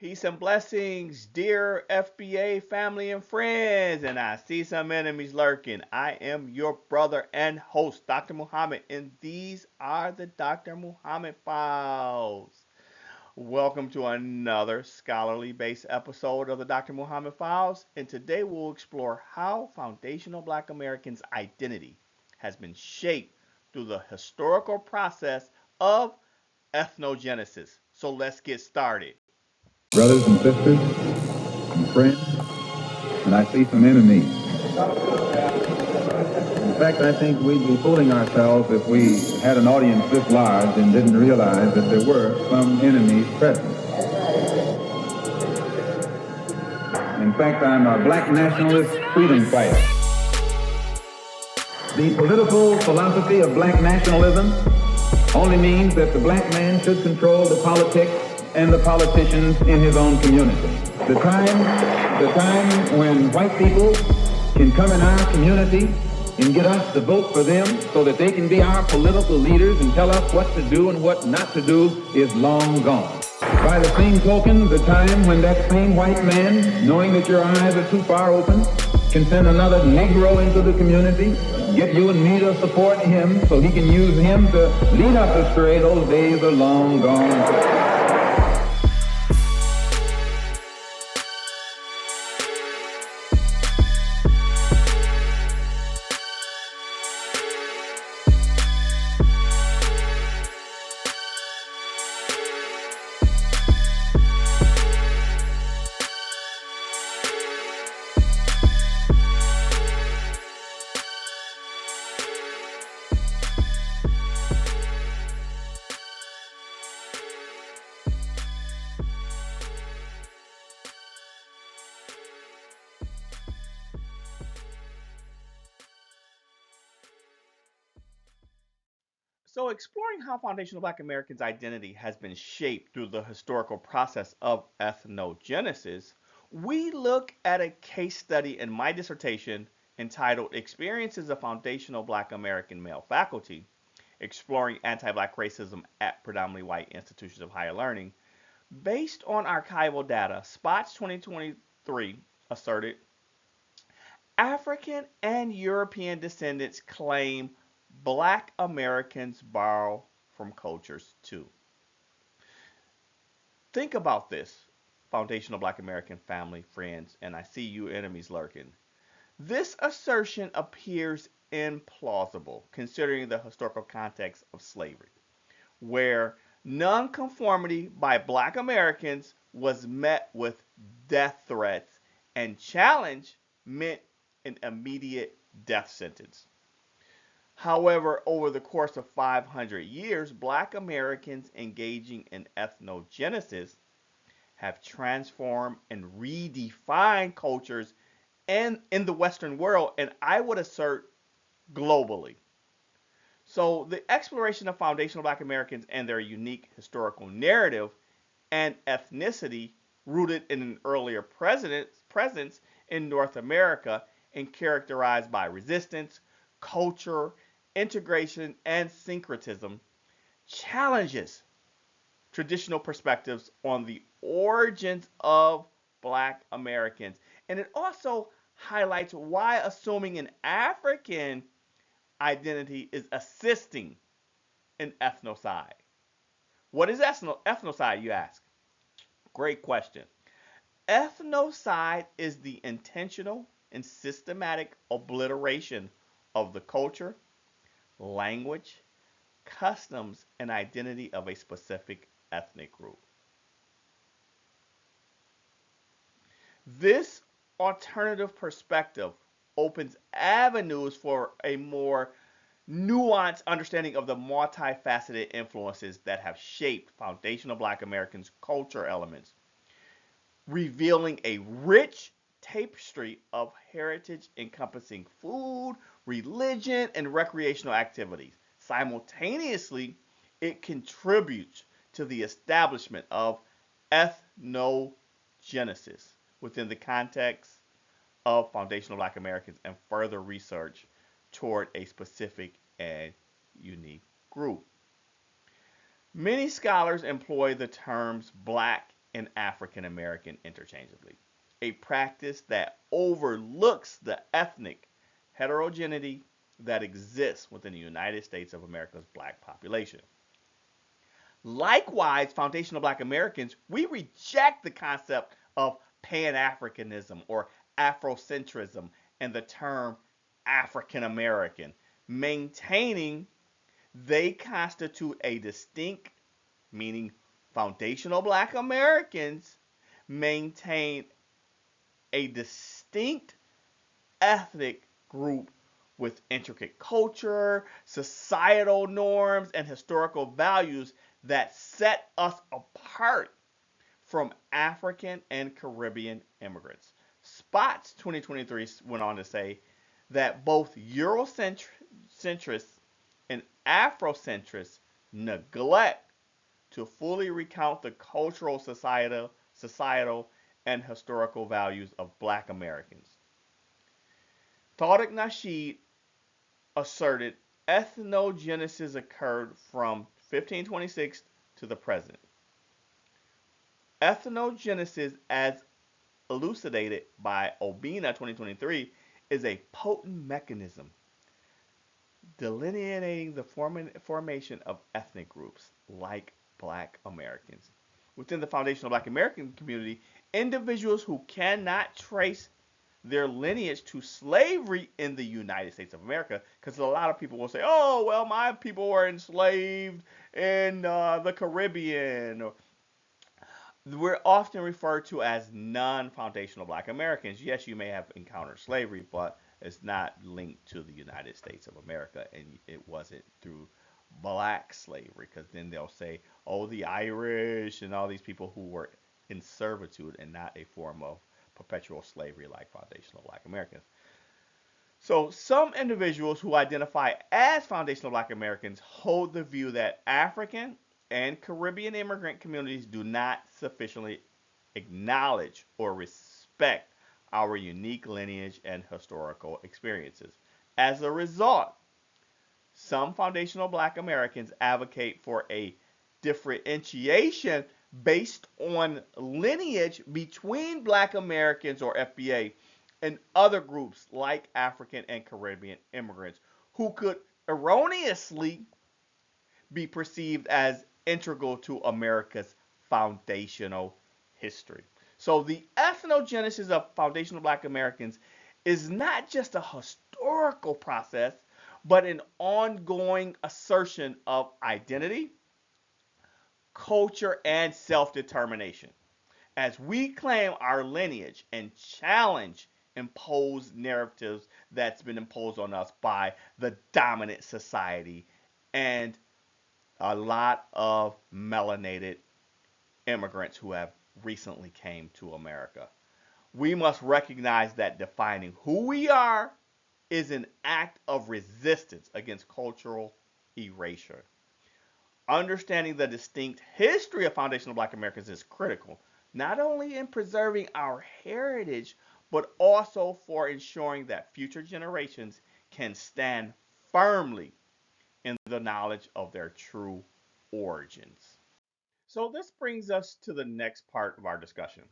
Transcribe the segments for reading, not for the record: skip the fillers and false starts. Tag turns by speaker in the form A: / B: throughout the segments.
A: Peace and blessings, dear FBA family and friends. And I see some enemies lurking. I am your brother and host, Dr. Muhammad, and these are the Dr. Muhammad Files. Welcome to another scholarly based episode of the Dr. Muhammad Files. And today we'll explore how foundational Black Americans' identity has been shaped through the historical process of ethnogenesis. So let's get started.
B: Brothers and sisters and friends, and I see some enemies. In fact, I think we'd be fooling ourselves if we had an audience this large and didn't realize that there were some enemies present. In fact, I'm a black nationalist freedom fighter. The political philosophy of black nationalism only means that the black man should control the politics and the politicians in his own community. The time when white people can come in our community and get us to vote for them so that they can be our political leaders and tell us what to do and what not to do is long gone. By the same token, the time when that same white man, knowing that your eyes are too far open, can send another Negro into the community, get you and me to support him so he can use him to lead us astray, those days are long gone.
A: So, exploring how foundational Black Americans' identity has been shaped through the historical process of ethnogenesis, we look at a case study in my dissertation entitled Experiences of Foundational Black American Male Faculty, Exploring Anti-Black Racism at Predominantly White Institutions of Higher Learning. Based on archival data, SPOTS 2023 asserted African and European descendants claim Black Americans borrow from cultures too. Think about this, foundational Black American family, friends, and I see you enemies lurking. This assertion appears implausible considering the historical context of slavery, where nonconformity by Black Americans was met with death threats and challenge meant an immediate death sentence. However, over the course of 500 years, Black Americans engaging in ethnogenesis have transformed and redefined cultures in the Western world, and I would assert globally. So, the exploration of foundational Black Americans and their unique historical narrative and ethnicity rooted in an earlier presence in North America and characterized by resistance, culture, integration, and syncretism challenges traditional perspectives on the origins of Black Americans. And it also highlights why assuming an African identity is assisting in ethnocide. What is ethnocide, you ask? Great question. Ethnocide is the intentional and systematic obliteration of the culture, language, customs, and identity of a specific ethnic group. This alternative perspective opens avenues for a more nuanced understanding of the multifaceted influences that have shaped foundational Black Americans' culture elements, revealing a rich tapestry of heritage encompassing food, religion, and recreational activities. Simultaneously, it contributes to the establishment of ethnogenesis within the context of foundational Black Americans and further research toward a specific and unique group. Many scholars employ the terms Black and African American interchangeably, a practice that overlooks the ethnic heterogeneity that exists within the United States of America's black population. Likewise, foundational black Americans, we reject the concept of Pan-Africanism or Afrocentrism and the term African American, maintaining they constitute a distinct, meaning foundational black Americans maintain a distinct ethnic group with intricate culture, societal norms, and historical values that set us apart from African and Caribbean immigrants. Spots 2023 went on to say that both Eurocentrists and Afrocentrists neglect to fully recount the cultural, societal, and historical values of black Americans. Tariq Nasheed asserted ethnogenesis occurred from 1526 to the present. Ethnogenesis, as elucidated by Obina 2023, is a potent mechanism delineating the formation of ethnic groups like black Americans. Within the foundational black American community, individuals who cannot trace their lineage to slavery in the United States of America, because a lot of people will say, oh, well, my people were enslaved in the Caribbean. We're often referred to as non-foundational black Americans. Yes, you may have encountered slavery, but it's not linked to the United States of America, and it wasn't through black slavery, because then they'll say, oh, the Irish and all these people who were in servitude and not a form of perpetual slavery like foundational black Americans. So some individuals who identify as foundational black Americans hold the view that African and Caribbean immigrant communities do not sufficiently acknowledge or respect our unique lineage and historical experiences. As a result, some foundational black Americans advocate for a differentiation based on lineage between black Americans or FBA and other groups like African and Caribbean immigrants who could erroneously be perceived as integral to America's foundational history. So the ethnogenesis of foundational black Americans is not just a historical process, but an ongoing assertion of identity, culture, and self-determination, as we claim our lineage and challenge imposed narratives that's been imposed on us by the dominant society and a lot of melanated immigrants who have recently came to America. We must recognize that defining who we are is an act of resistance against cultural erasure. Understanding the distinct history of foundational black Americans is critical, not only in preserving our heritage, but also for ensuring that future generations can stand firmly in the knowledge of their true origins. So this brings us to the next part of our discussion,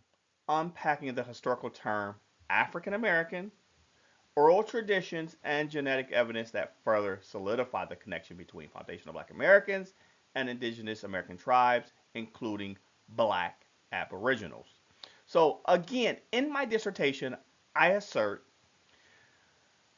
A: unpacking the historical term African American, oral traditions, and genetic evidence that further solidify the connection between foundational black Americans and indigenous American tribes, including black aboriginals. So again, in my dissertation, I assert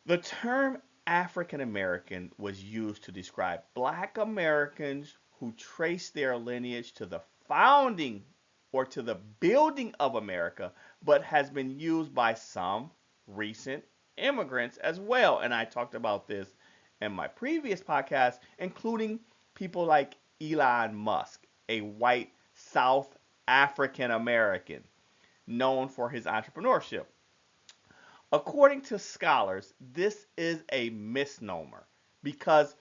A: the term African American was used to describe black Americans who trace their lineage to the founding or to the building of America, but has been used by some recent immigrants as well. And I talked about this in my previous podcast, including people like Elon Musk, a white South African American known for his entrepreneurship. According to scholars, this is a misnomer because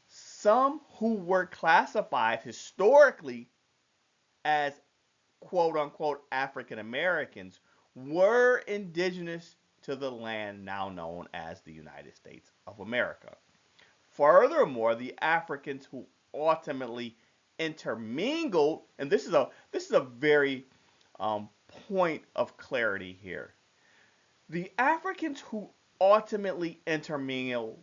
A: some who were classified historically as quote unquote African Americans were indigenous to the land now known as the United States of America. Furthermore, the Africans who ultimately intermingled, and this is a very point of clarity here. The Africans who ultimately intermingle,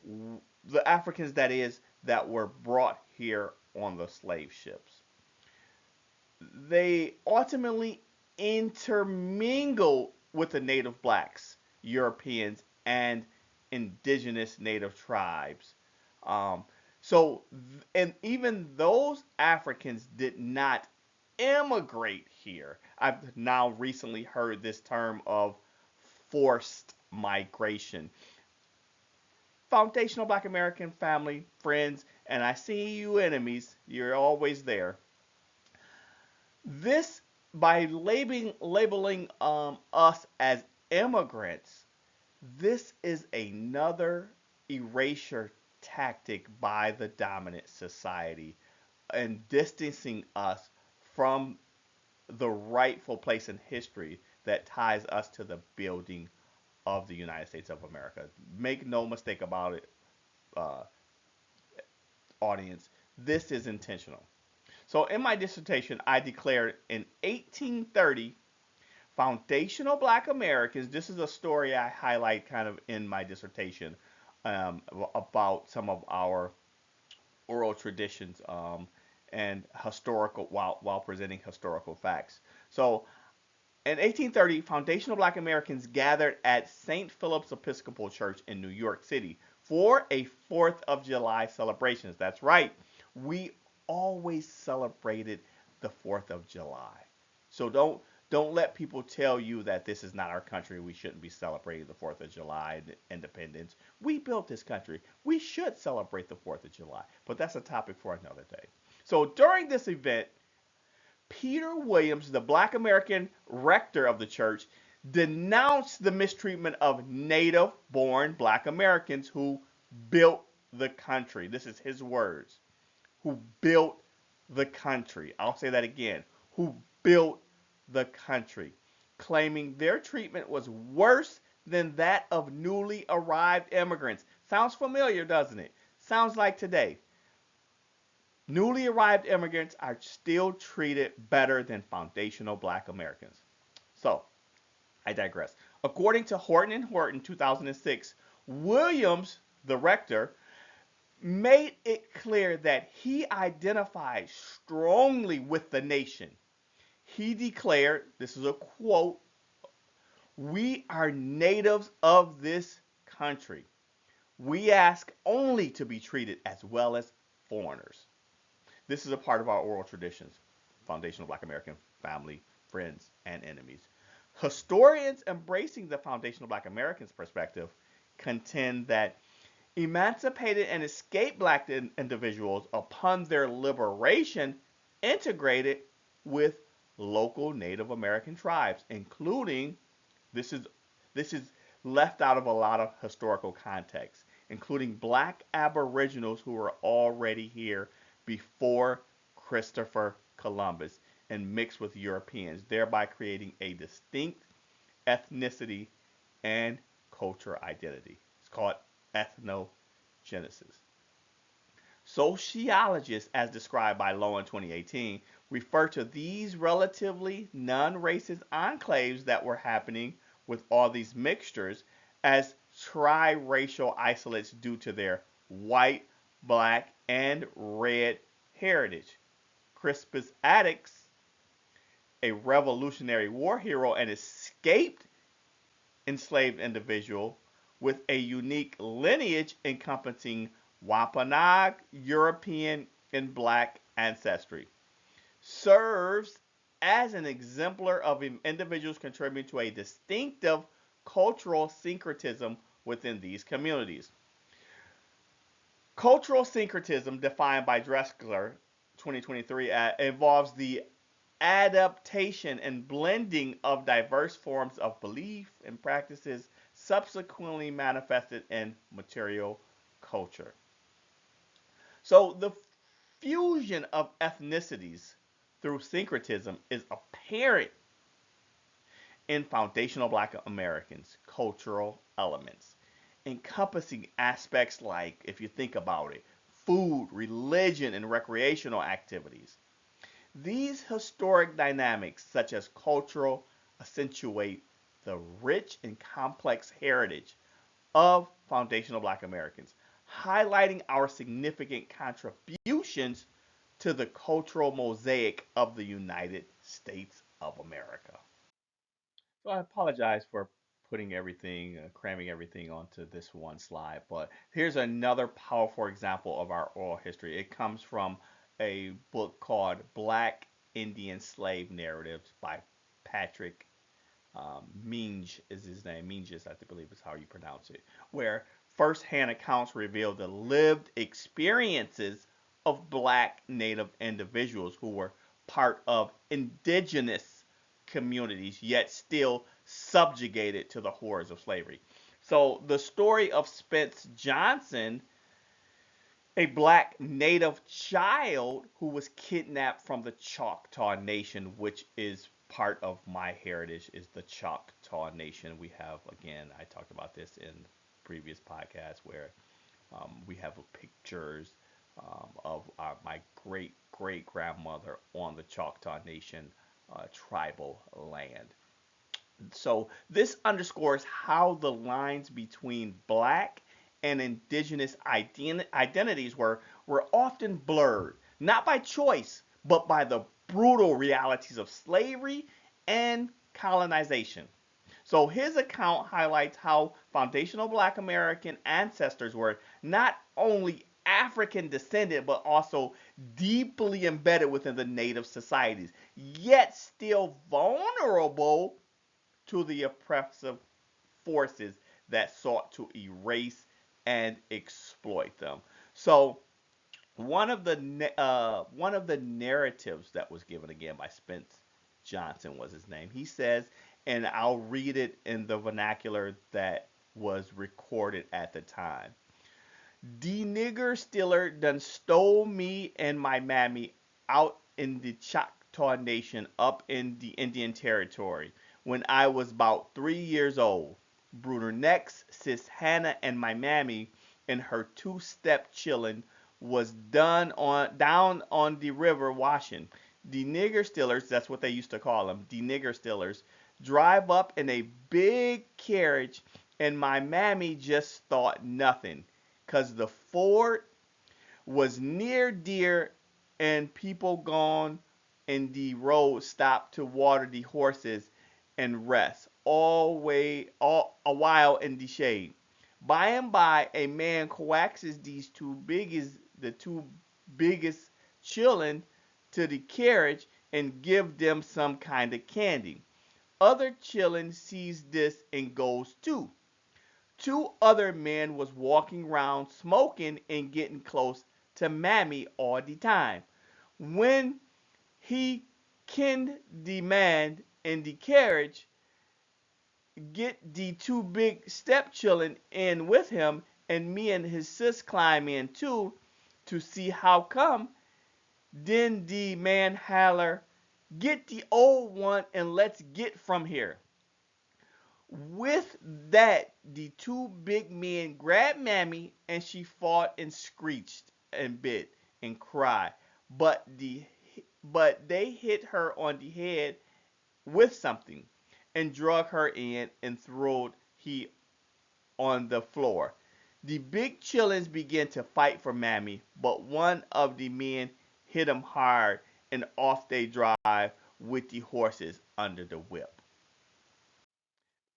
A: the Africans that is, that were brought here on the slave ships, they ultimately intermingle with the native blacks, Europeans, and indigenous native tribes. Um, and even those Africans did not immigrate here. I've now recently heard this term of forced migration. Foundational Black American family, friends, and I see you enemies, you're always there. This, by labeling us as immigrants, this is another erasure tactic by the dominant society and distancing us from the rightful place in history that ties us to the building of the United States of America. Make no mistake about it, uh, audience. This is intentional. So, in my dissertation, I declared in 1830, foundational Black Americans. This is a story I highlight kind of in my dissertation about some of our oral traditions and historical while presenting historical facts. So, in 1830, foundational Black Americans gathered at St. Philip's Episcopal Church in New York City for a 4th of July celebrations. That's right. We always celebrated the 4th of July. So don't let people tell you that this is not our country. We shouldn't be celebrating the 4th of July and independence. We built this country. We should celebrate the 4th of July. But that's a topic for another day. So during this event, Peter Williams, the Black American rector of the church, denounced the mistreatment of native-born Black Americans who built the country. This is his words. Who built the country. I'll say that again. Who built the country, claiming their treatment was worse than that of newly arrived immigrants. Sounds familiar, doesn't it? Sounds like today. Newly arrived immigrants are still treated better than foundational Black Americans. So, I digress. According to Horton and Horton, 2006, Williams, the rector, made it clear that he identified strongly with the nation. He declared, this is a quote, "We are natives of this country. We ask only to be treated as well as foreigners." This is a part of our oral traditions, foundational Black American family, friends, and enemies. Historians embracing the foundational Black Americans perspective contend that emancipated and escaped Black individuals upon their liberation integrated with local Native American tribes, including, this is left out of a lot of historical context, including Black Aboriginals who were already here before Christopher Columbus and mixed with Europeans, thereby creating a distinct ethnicity and cultural identity. It's called ethnogenesis. Sociologists, as described by Lowe in 2018, refer to these relatively non-racist enclaves that were happening with all these mixtures as triracial isolates due to their white, Black, and red heritage. Crispus Attucks, a Revolutionary War hero and escaped enslaved individual with a unique lineage encompassing Wampanoag, European, and Black ancestry, serves as an exemplar of individuals contributing to a distinctive cultural syncretism within these communities. Cultural syncretism, defined by Drexler, 2023, involves the adaptation and blending of diverse forms of belief and practices subsequently manifested in material culture. So the fusion of ethnicities through syncretism is apparent in foundational Black Americans' cultural elements, encompassing aspects like, if you think about it, food, religion, and recreational activities. These historic dynamics, such as cultural, accentuate the rich and complex heritage of foundational Black Americans, highlighting our significant contributions to the cultural mosaic of the United States of America. So I apologize for putting everything, cramming everything onto this one slide, but here's another powerful example of our oral history. It comes from a book called Black Indian Slave Narratives by Patrick Minge is his name. Minges, I believe is how you pronounce it. Where first-hand accounts reveal the lived experiences of Black Native individuals who were part of indigenous communities, yet still subjugated to the horrors of slavery. So the story of Spence Johnson, a Black Native child who was kidnapped from the Choctaw Nation, which is part of my heritage, is the Choctaw Nation. We have, again, I talked about this in previous podcasts where we have pictures of my great great grandmother on the Choctaw Nation tribal land. So this underscores how the lines between Black and indigenous identities were often blurred, not by choice, but by the brutal realities of slavery and colonization. So his account highlights how foundational Black American ancestors were not only African descended, but also deeply embedded within the native societies, yet still vulnerable to the oppressive forces that sought to erase and exploit them. So one of the narratives that was given again by Spence Johnson was his name. He says, and I'll read it in the vernacular that was recorded at the time. "The nigger stiller done stole me and my mammy out in the Choctaw Nation up in the Indian Territory when I was about 3 years old. Bruder next, sis Hannah and my mammy and her two-step chillin' was down on the river washing. The nigger stillers, that's what they used to call them, the nigger stillers, drive up in a big carriage and my mammy just thought nothing, 'cause the ford was near dear and people gone and the road stopped to water the horses and rest all a while in the shade. By and by a man coaxes the two biggest children to the carriage and give them some kind of candy. Other children sees this and goes too. Two other men was walking round smoking and getting close to mammy all the time. When he can demand in the carriage, get the two big stepchildren in with him, and me and his sis climb in too, to see how come. Then the man holler, get the old one and let's get from here. With that, the two big men grabbed mammy and she fought and screeched and bit and cried. But they hit her on the head with something and drug her in and throwed he on the floor. The big chillins began to fight for mammy, but one of the men hit him hard and off they drive with the horses under the whip.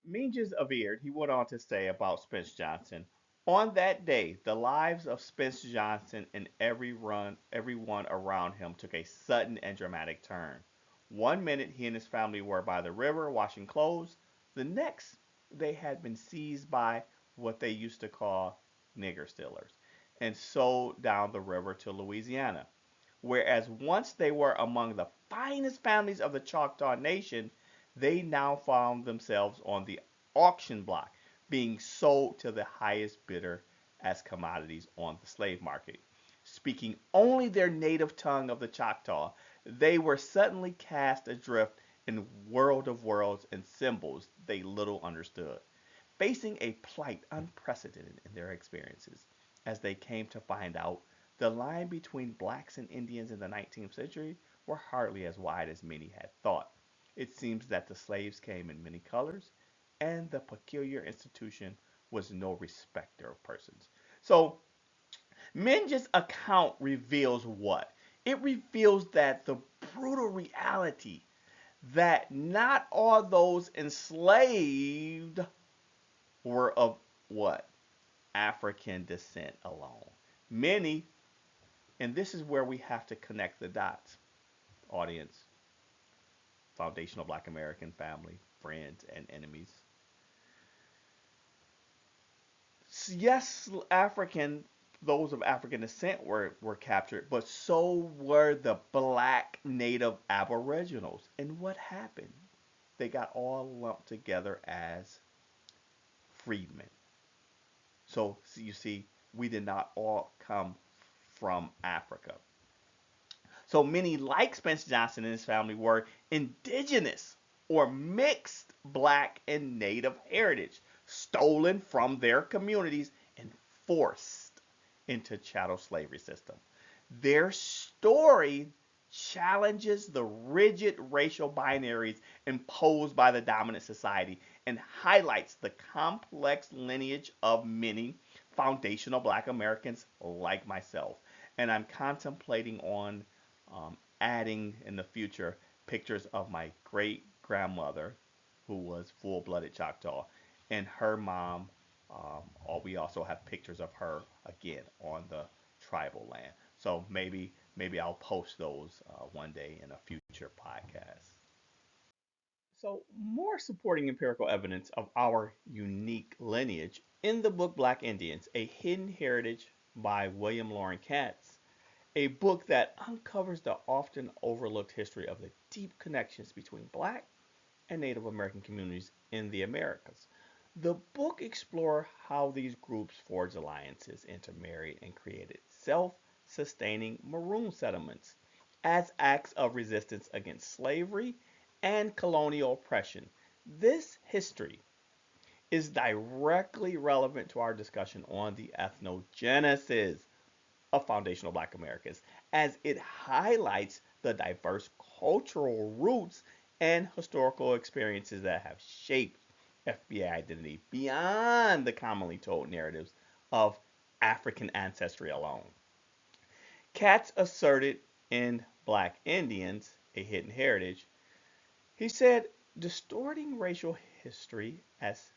A: Minges averred, he went on to say about Spence Johnson, on that day, the lives of Spence Johnson and everyone around him took a sudden and dramatic turn. One minute he and his family were by the river washing clothes. The next, they had been seized by what they used to call nigger stealers and sold down the river to Louisiana. Whereas once they were among the finest families of the Choctaw Nation, they now found themselves on the auction block, being sold to the highest bidder as commodities on the slave market. Speaking only their native tongue of the Choctaw, they were suddenly cast adrift in world of worlds and symbols they little understood, facing a plight unprecedented in their experiences. As they came to find out, the line between blacks and Indians in the 19th century were hardly as wide as many had thought. It seems that the slaves came in many colors, and the peculiar institution was no respecter of persons. So, Minge's account reveals what? It reveals that the brutal reality that not all those enslaved were of what? African descent alone. Many, and this is where we have to connect the dots, audience, foundational Black American family, friends, and enemies. Yes, those of African descent were captured, but so were the black native aboriginals. And what happened? They got all lumped together as freedmen. So you see, we did not all come from Africa. So many, like Spencer Johnson and his family, were indigenous or mixed black and native heritage, stolen from their communities and forced into chattel slavery system. Their story challenges the rigid racial binaries imposed by the dominant society and highlights the complex lineage of many foundational Black Americans like myself. And I'm contemplating on adding in the future pictures of my great grandmother, who was full blooded Choctaw, and her mom. Or we also have pictures of her again on the tribal land. So maybe I'll post those one day in a future podcast. So, more supporting empirical evidence of our unique lineage in the book Black Indians, A Hidden Heritage by William Loren Katz, a book that uncovers the often overlooked history of the deep connections between Black and Native American communities in the Americas. The book explores how these groups forged alliances, intermarried, and created self sustaining Maroon settlements as acts of resistance against slavery and colonial oppression. This history is directly relevant to our discussion on the ethnogenesis of foundational Black Americans, as it highlights the diverse cultural roots and historical experiences that have shaped FBA identity beyond the commonly told narratives of African ancestry alone. Katz asserted in Black Indians, A Hidden Heritage, he said, distorting racial history, as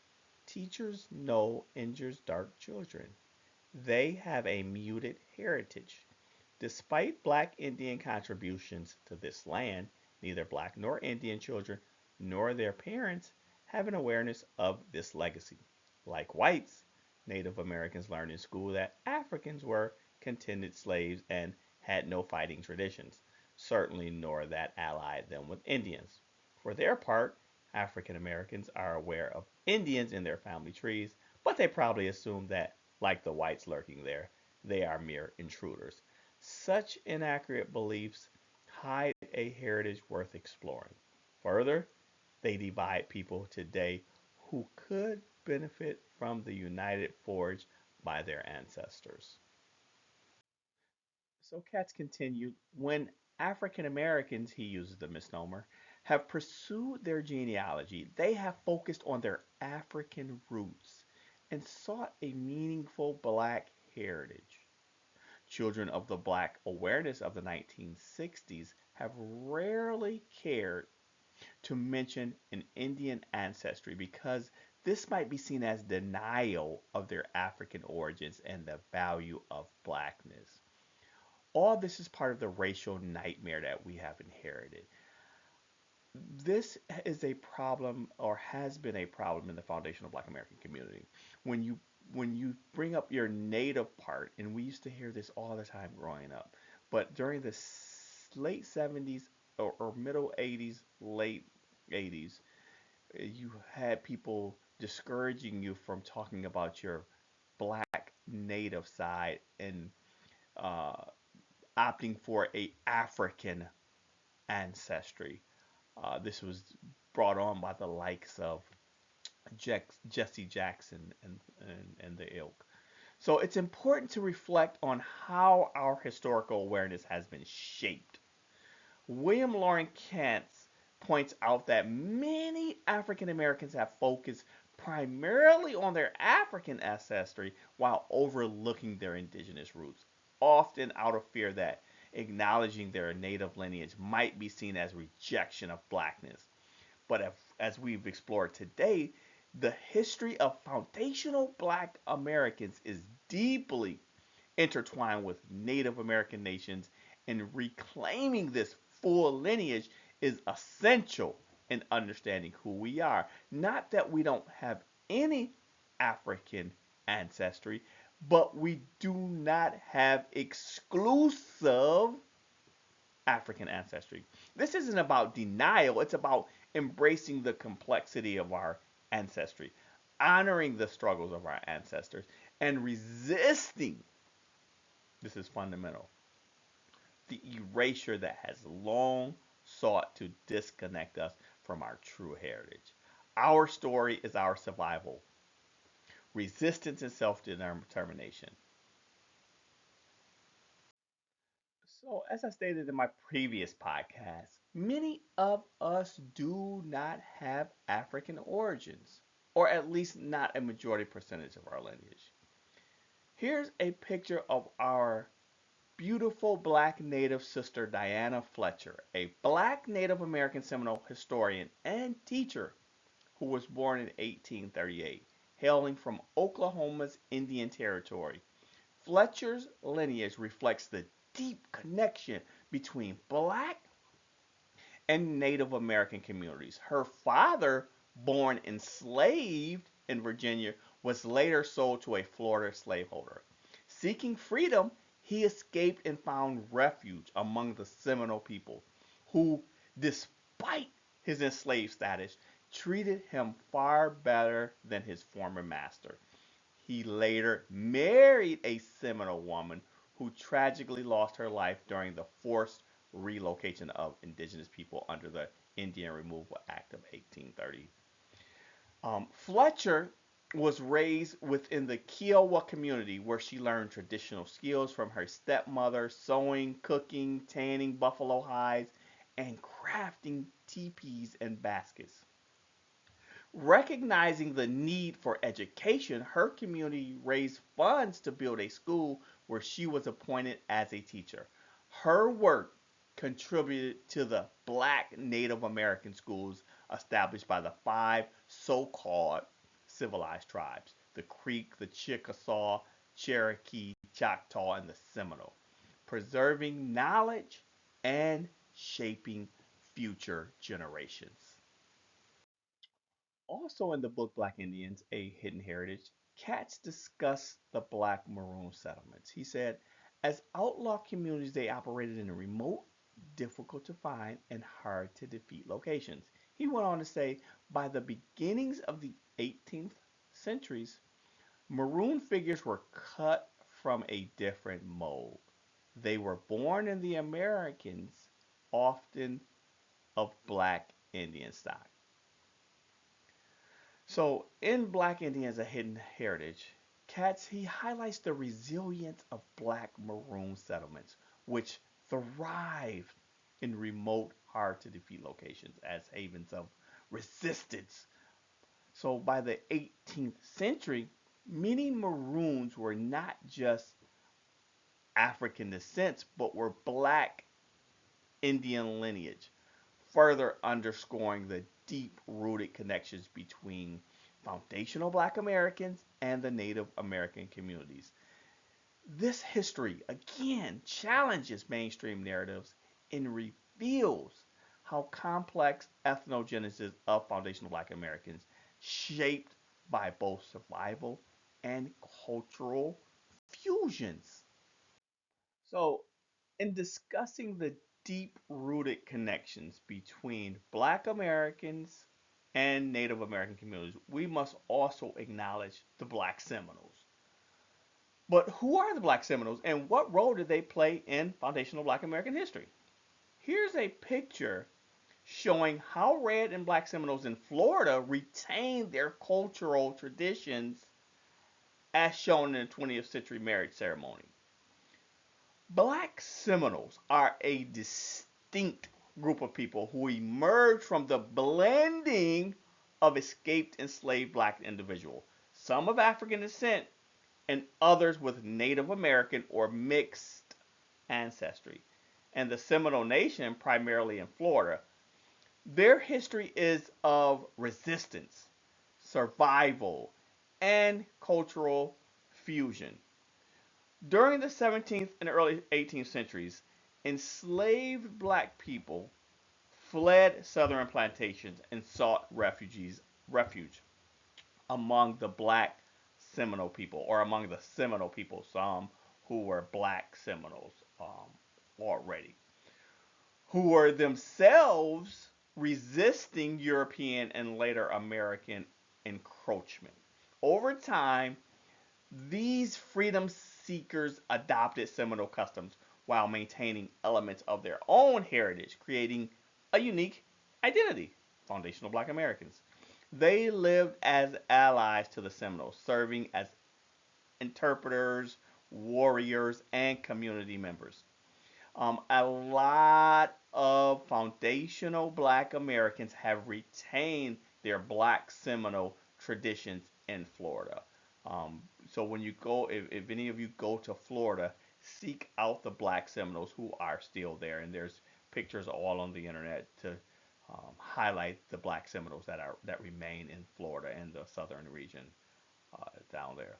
A: teachers know, injures dark children. They have a muted heritage. Despite Black Indian contributions to this land, neither Black nor Indian children nor their parents have an awareness of this legacy. Like whites, Native Americans learned in school that Africans were contented slaves and had no fighting traditions, certainly nor that allied them with Indians. For their part, African Americans are aware of Indians in their family trees, but they probably assume that, like the whites lurking there, they are mere intruders. Such inaccurate beliefs hide a heritage worth exploring. Further, they divide people today who could benefit from the united forge by their ancestors. So Katz continued, when African Americans, he uses the misnomer, have pursued their genealogy, they have focused on their African roots and sought a meaningful Black heritage. Children of the Black awareness of the 1960s have rarely cared to mention an Indian ancestry because this might be seen as denial of their African origins and the value of Blackness. All this is part of the racial nightmare that we have inherited. This is a problem, or has been a problem, in the foundational Black American community. When you bring up your native part, and we used to hear this all the time growing up, but during the late 70s, or middle 80s, late 80s, you had people discouraging you from talking about your Black native side and uh, opting for a African ancestry. This was brought on by the likes of Jesse Jackson and the ilk. So it's important to reflect on how our historical awareness has been shaped. William Loring Kentz points out that many African Americans have focused primarily on their African ancestry while overlooking their indigenous roots, often out of fear that acknowledging their native lineage might be seen as rejection of blackness. But as we've explored today, the history of foundational black Americans is deeply intertwined with Native American nations, and reclaiming this full lineage is essential in understanding who we are. Not that we don't have any African ancestry, but we do not have exclusive African ancestry. This isn't about denial, it's about embracing the complexity of our ancestry, honoring the struggles of our ancestors, and resisting, this is fundamental, the erasure that has long sought to disconnect us from our true heritage. Our story is our survival, resistance, and self determination. So, as I stated in my previous podcast, many of us do not have African origins, or at least not a majority percentage of our lineage. Here's a picture of our beautiful black Native sister Diana Fletcher, a black Native American Seminole historian and teacher who was born in 1838, hailing from Oklahoma's Indian Territory. Fletcher's lineage reflects the deep connection between black and Native American communities. Her father, born enslaved in Virginia, was later sold to a Florida slaveholder. Seeking freedom, he escaped and found refuge among the Seminole people, who, despite his enslaved status, treated him far better than his former master. He later married a Seminole woman who tragically lost her life during the forced relocation of indigenous people under the Indian Removal Act of 1830. Fletcher was raised within the Kiowa community where she learned traditional skills from her stepmother, sewing, cooking, tanning buffalo hides, and crafting teepees and baskets. Recognizing the need for education, her community raised funds to build a school where she was appointed as a teacher. Her work contributed to the black Native American schools established by the five so called civilized tribes: the Creek, the Chickasaw, Cherokee, Choctaw, and the Seminole, preserving knowledge and shaping future generations. Also in the book Black Indians, A Hidden Heritage, Katz discussed the Black Maroon settlements. He said, as outlaw communities, they operated in remote, difficult to find, and hard to defeat locations. He went on to say, by the beginnings of the 18th centuries, Maroon figures were cut from a different mold. They were born in the Americans, often of Black Indian stock. So in Black Indians, A Hidden Heritage, Katz, he highlights the resilience of Black Maroon settlements, which thrived in remote, hard to defeat locations as havens of resistance. So by the 18th century, many Maroons were not just African descent, but were Black Indian lineage, further underscoring the deep rooted connections between foundational Black Americans and the Native American communities. This history, again, challenges mainstream narratives and reveals how complex ethnogenesis of foundational Black Americans, shaped by both survival and cultural fusions. So, in discussing the deep rooted connections between Black Americans and Native American communities, we must also acknowledge the Black Seminoles. But who are the Black Seminoles and what role did they play in foundational Black American history? Here's a picture showing how Red and Black Seminoles in Florida retained their cultural traditions as shown in the 20th century marriage ceremony. Black Seminoles are a distinct group of people who emerged from the blending of escaped enslaved black individuals, some of African descent and others with Native American or mixed ancestry. And the Seminole Nation, primarily in Florida, their history is of resistance, survival, and cultural fusion. During the 17th and early 18th centuries, enslaved black people fled southern plantations and sought refuge among the black Seminole people, or among the Seminole people, some who were black Seminoles already, who were themselves resisting European and later American encroachment. Over time, these freedom seekers adopted Seminole customs while maintaining elements of their own heritage, creating a unique identity, foundational black Americans. They lived as allies to the Seminoles, serving as interpreters, warriors, and community members. A lot of foundational black Americans have retained their black Seminole traditions in Florida. So when you go, if any of you go to Florida, seek out the black Seminoles who are still there. And there's pictures all on the internet to highlight the black Seminoles that remain in Florida and the southern region down there.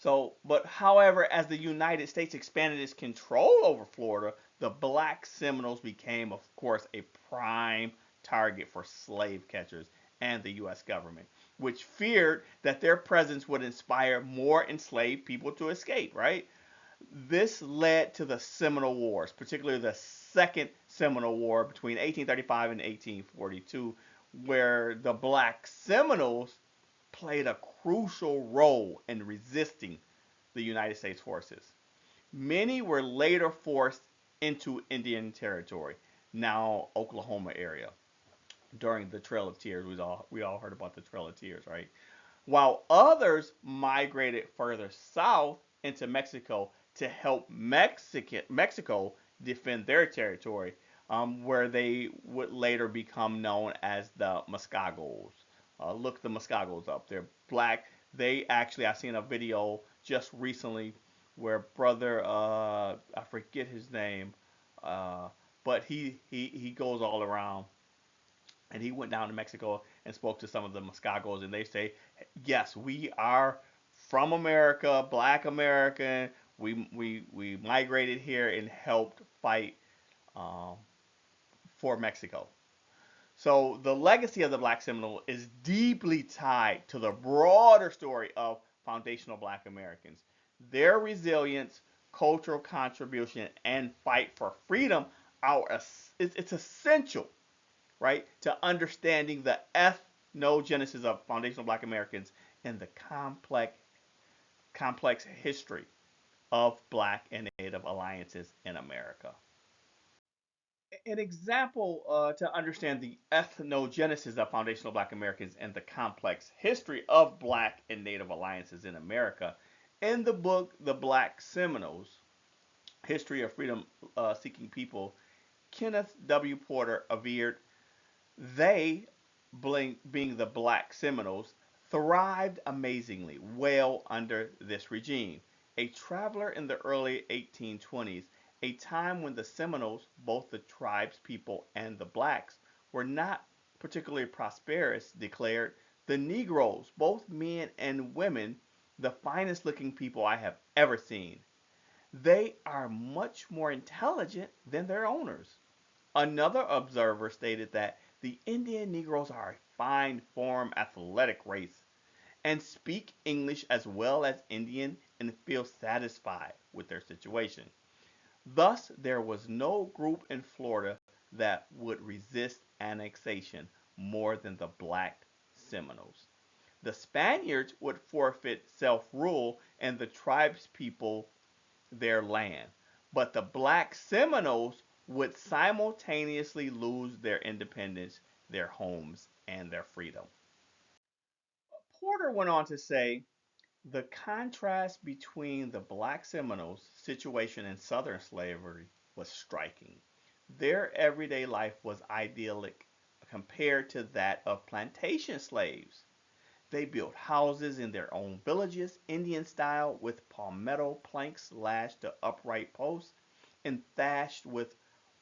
A: So, but however, as the United States expanded its control over Florida, the black Seminoles became, of course, a prime target for slave catchers and the U.S. government, which feared that their presence would inspire more enslaved people to escape, right? This led to the Seminole Wars, particularly the Second Seminole War between 1835 and 1842, where the black Seminoles played a crucial role in resisting the United States forces. Many were later forced into Indian Territory, now Oklahoma area, during the Trail of Tears. We all heard about the Trail of Tears, right? While others migrated further south into Mexico to help Mexico defend their territory, where they would later become known as the Muskogos. Look the Muskogos up. They're black. They actually, I seen a video just recently where brother, I forget his name, uh, but he goes all around, and he went down to Mexico and spoke to some of the Muskogos, and they say, yes, we are from America, Black American. We migrated here and helped fight um, for Mexico. So the legacy of the Black Seminole is deeply tied to the broader story of foundational Black Americans. Their resilience, cultural contribution, and fight for freedom it's essential, right, to understanding the ethnogenesis of foundational Black Americans and the complex history of Black and Native alliances in America. An example to understand the ethnogenesis of foundational Black Americans and the complex history of Black and Native alliances in America. In the book The Black Seminoles, History of Freedom Seeking People, Kenneth W. Porter averred they, being the Black Seminoles, thrived amazingly well under this regime. A traveler in the early 1820s, a time when the Seminoles, both the tribes people and the blacks, were not particularly prosperous, declared, the Negroes, both men and women, the finest looking people I have ever seen. They are much more intelligent than their owners. Another observer stated that the Indian Negroes are a fine form athletic race and speak English as well as Indian and feel satisfied with their situation. Thus, there was no group in Florida that would resist annexation more than the black Seminoles. The Spaniards would forfeit self rule and the tribespeople their land, but the black Seminoles would simultaneously lose their independence, their homes, and their freedom. Porter went on to say the contrast between the black Seminoles' situation in southern slavery was striking. Their everyday life was idyllic compared to that of plantation slaves. They built houses in their own villages, Indian style, with palmetto planks lashed to upright posts and thatched with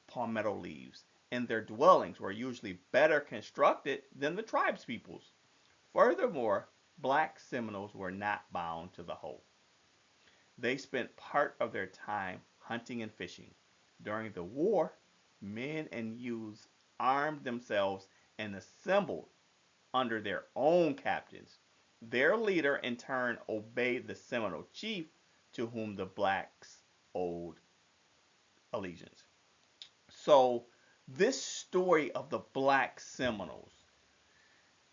A: palmetto leaves. And their dwellings were usually better constructed than the tribes people's. Furthermore, black Seminoles were not bound to the hoe. They spent part of their time hunting and fishing. During the war, men and youths armed themselves and assembled under their own captains. Their leader, in turn, obeyed the Seminole chief to whom the blacks owed allegiance. So, this story of the black Seminoles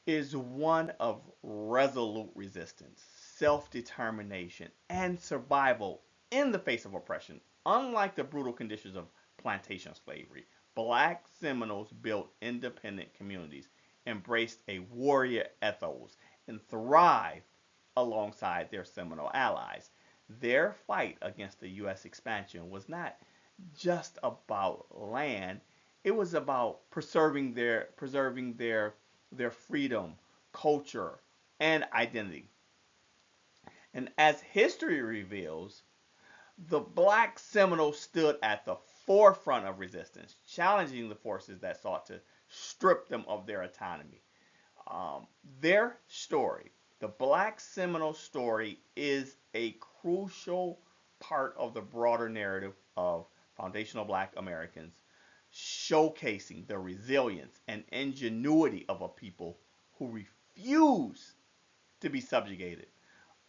A: is one of resolute resistance, self determination, and survival in the face of oppression. Unlike the brutal conditions of plantation slavery, black Seminoles built independent communities, embraced a warrior ethos, and thrived alongside their Seminole allies. Their fight against the U.S. expansion was not just about land; it was about preserving their freedom, culture, and identity. And as history reveals, the black Seminoles stood at the forefront of resistance, challenging the forces that sought to strip them of their autonomy. Their story, the black Seminole story, is a crucial part of the broader narrative of foundational black Americans, showcasing the resilience and ingenuity of a people who refuse to be subjugated.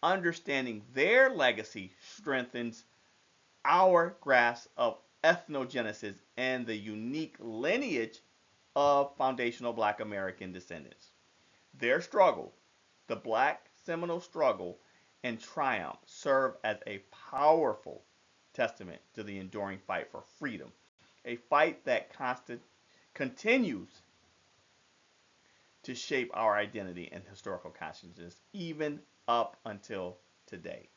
A: Understanding their legacy strengthens our grasp of ethnogenesis and the unique lineage of foundational black American descendants. Their struggle, the black Seminole struggle and triumph, serve as a powerful testament to the enduring fight for freedom, a fight that continues to shape our identity and historical consciousness even up until today.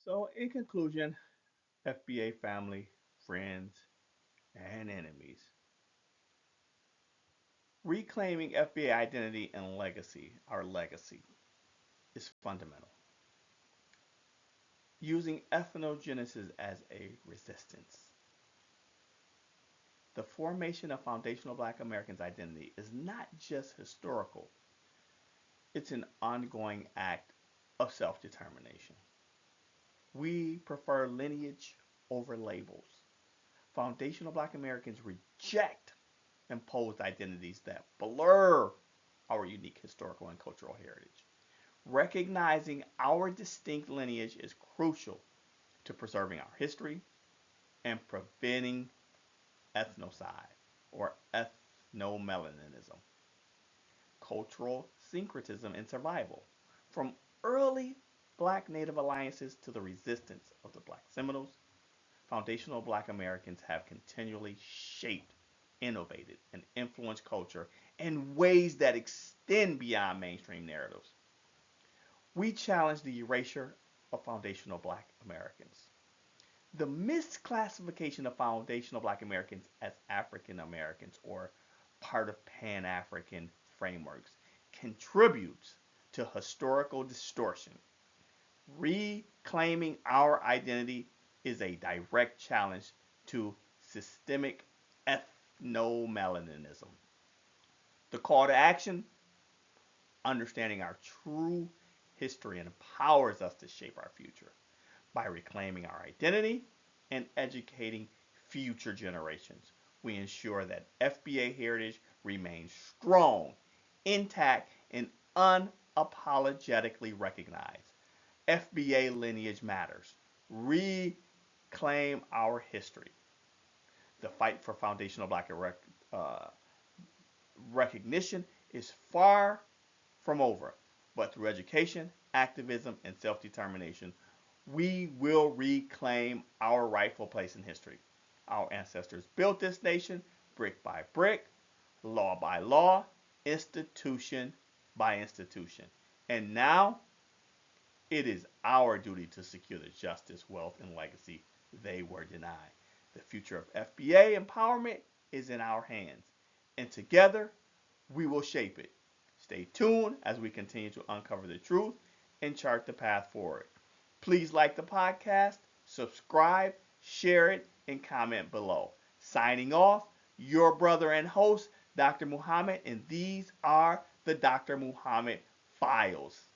A: So, in conclusion, FBA family, friends, and enemies, reclaiming FBA identity and legacy, our legacy, is fundamental. Using ethnogenesis as a resistance. The formation of foundational black Americans' identity is not just historical, it's an ongoing act of self determination. We prefer lineage over labels. Foundational black Americans reject imposed identities that blur our unique historical and cultural heritage. Recognizing our distinct lineage is crucial to preserving our history and preventing ethnocide or ethnomelanism, cultural syncretism and survival. From early black native alliances to the resistance of the black Seminoles, foundational black Americans have continually shaped, innovated, and influenced culture in ways that extend beyond mainstream narratives. We challenge the erasure of foundational black Americans. The misclassification of foundational black Americans as African Americans or part of Pan African frameworks contributes to historical distortion. Reclaiming our identity is a direct challenge to systemic ethnomelanism. The call to action, understanding our true history, empowers us to shape our future by reclaiming our identity and educating future generations. We ensure that FBA heritage remains strong, intact, and unapologetically recognized. FBA lineage matters. Reclaim our history. The fight for foundational black uh, recognition is far from over, but through education, activism, and self determination, we will reclaim our rightful place in history. Our ancestors built this nation brick by brick, law by law, institution by institution. And now it is our duty to secure the justice, wealth, and legacy they were denied. The future of FBA empowerment is in our hands, and together we will shape it. Stay tuned as we continue to uncover the truth and chart the path forward. Please like the podcast, subscribe, share it, and comment below. Signing off, your brother and host, Dr. Muhammad, and these are the Dr. Muhammad Files.